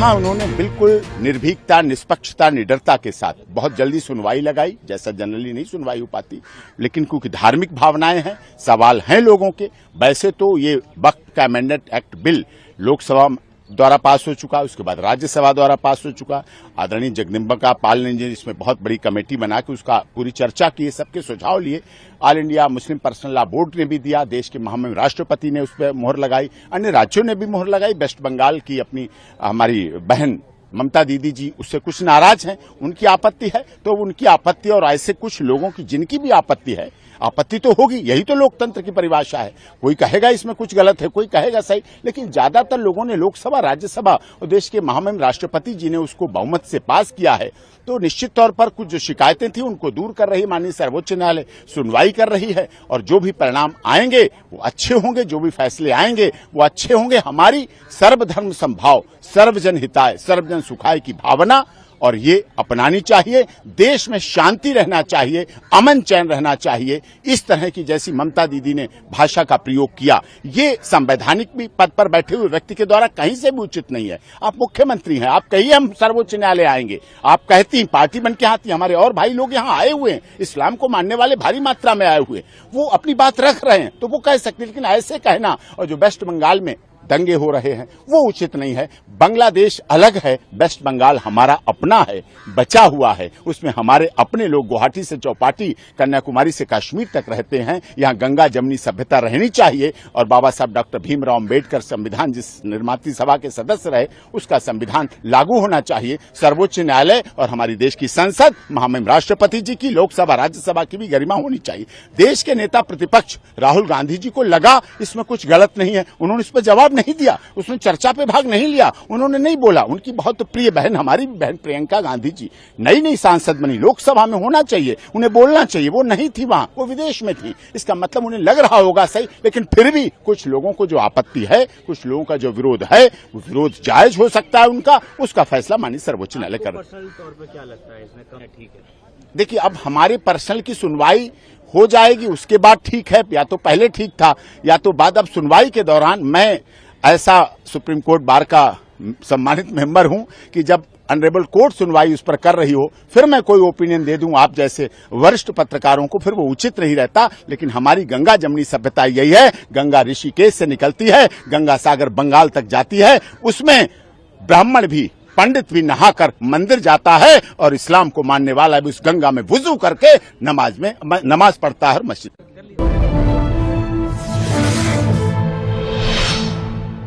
यहाँ उन्होंने बिल्कुल निर्भीकता, निष्पक्षता, निडरता के साथ बहुत जल्दी सुनवाई लगाई, जैसा जनरली नहीं सुनवाई हो पाती, लेकिन क्योंकि धार्मिक भावनाएं हैं, सवाल हैं लोगों के। वैसे तो ये वक्फ का अमेंडमेंट एक्ट बिल लोकसभा द्वारा पास हो चुका, उसके बाद राज्यसभा द्वारा पास हो चुका। आदरणीय जगदम्बिका पाल ने इसमें बहुत बड़ी कमेटी बना के उसका पूरी चर्चा की, सबके सुझाव लिए। All India Muslim personal law board ने भी दिया, देश के महामहिम राष्ट्रपति ने उस पर मोहर लगाई, अन्य राज्यों ने भी मोहर लगाई। वेस्ट बंगाल की अपनी हमारी बहन ममता दीदी जी उससे कुछ नाराज हैं, उनकी आपत्ति है, तो उनकी आपत्ति और ऐसे कुछ लोगों की जिनकी भी आपत्ति है, आपत्ति तो होगी, यही तो लोकतंत्र की परिभाषा है। कोई कहेगा इसमें कुछ गलत है, कोई कहेगा सही, लेकिन ज्यादातर लोगों ने लोकसभा, राज्यसभा और देश के महामहिम राष्ट्रपति जी ने उसको बहुमत से पास किया है। तो निश्चित तौर पर कुछ जो शिकायतें थी उनको दूर कर रही माननीय सर्वोच्च न्यायालय, सुनवाई कर रही है, और जो भी परिणाम आएंगे वो अच्छे होंगे, जो भी फैसले आएंगे वो अच्छे होंगे। हमारी सर्वधर्म समभाव, सर्वजन हिताय, सर्वजन सुखाय की भावना और ये अपनानी चाहिए। देश में शांति रहना चाहिए, अमन चैन रहना चाहिए। इस तरह की जैसी ममता दीदी ने भाषा का प्रयोग किया, ये संवैधानिक भी पद पर बैठे हुए व्यक्ति के द्वारा कहीं से भी उचित नहीं है। आप मुख्यमंत्री हैं, आप कहिए हम सर्वोच्च न्यायालय आएंगे, आप कहती पार्टी बन के आती, हमारे और भाई लोग यहाँ आए हुए हैं, इस्लाम को मानने वाले भारी मात्रा में आए हुए, वो अपनी बात रख रहे हैं तो वो कह सकते, लेकिन ऐसे कहना, और जो वेस्ट बंगाल में दंगे हो रहे हैं वो उचित नहीं है। बांग्लादेश अलग है, वेस्ट बंगाल हमारा अपना है, बचा हुआ है, उसमें हमारे अपने लोग गुवाहाटी से चौपाटी, कन्याकुमारी से कश्मीर तक रहते हैं। यहाँ गंगा जमनी सभ्यता रहनी चाहिए, और बाबा साहब डॉक्टर भीमराव अम्बेडकर संविधान जिस निर्माती सभा के सदस्य रहे उसका संविधान लागू होना चाहिए। सर्वोच्च न्यायालय और हमारी देश की संसद, महामहिम राष्ट्रपति जी की, लोकसभा राज्यसभा की भी गरिमा होनी चाहिए। देश के नेता प्रतिपक्ष राहुल गांधी जी को लगा इसमें कुछ गलत नहीं है, उन्होंने इस पर जवाब नहीं दिया, उसने चर्चा पे भाग नहीं लिया, उन्होंने नहीं बोला। उनकी बहुत प्रिय बहन, हमारी बहन प्रियंका गांधी जी नई सांसद बनी, लोकसभा में होना चाहिए, उन्हें बोलना चाहिए, वो नहीं थी वहां, वो विदेश में थी। इसका मतलब उन्हें लग रहा होगा सही, लेकिन फिर भी कुछ लोगों को जो आपत्ति है, कुछ लोगों का जो विरोध है, वो विरोध जायज हो सकता है उनका, उसका फैसला माननीय सर्वोच्च न्यायालय कर। पर्सनल तौर पर क्या लगता है इसमें ठीक है? देखिए, अब हमारे पर्सनल की सुनवाई हो जाएगी, उसके बाद ठीक है, या तो पहले ठीक था या तो बाद। अब सुनवाई के दौरान मैं ऐसा सुप्रीम कोर्ट बार का सम्मानित मेंबर हूं कि जब ऑनरेबल कोर्ट सुनवाई उस पर कर रही हो, फिर मैं कोई ओपिनियन दे दूं आप जैसे वरिष्ठ पत्रकारों को, फिर वो उचित नहीं रहता। लेकिन हमारी गंगा जमनी सभ्यता यही है, गंगा ऋषिकेश से निकलती है, गंगा सागर बंगाल तक जाती है, उसमें ब्राह्मण भी, पंडित भी नहाकर मंदिर जाता है, और इस्लाम को मानने वाला भी उस गंगा में वुजू करके नमाज पढ़ता है और मस्जिद